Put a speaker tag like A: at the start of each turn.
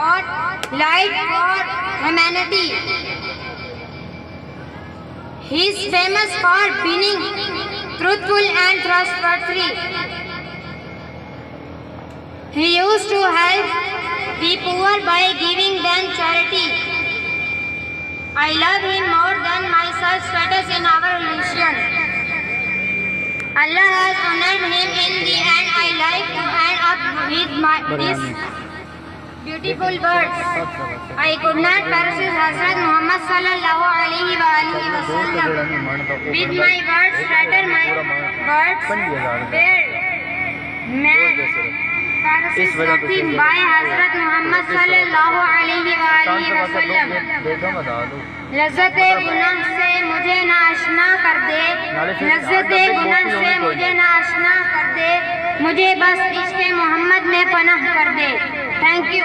A: और light for humanity. He is famous for being truthful and trustworthy. He used to help the poor by giving them charity. I love him more than my status in our religion. Allah has honored him in the end. I like to end up with these beautiful words. I could not paraphrase Hazrat Muhammad sallallahu alaihi wasallam with my words, rather my words were paraphrased by Hazrat Muhammad sallallahu alaihi wasallam. लज़्ज़ते गुनाह से मुझे ना आशना कर दे, लज़्ज़ते गुनाह से मुझे ना आशना कर दे, मुझे बस इश्क़ मोहम्मद में पनाह कर दे। Thank you.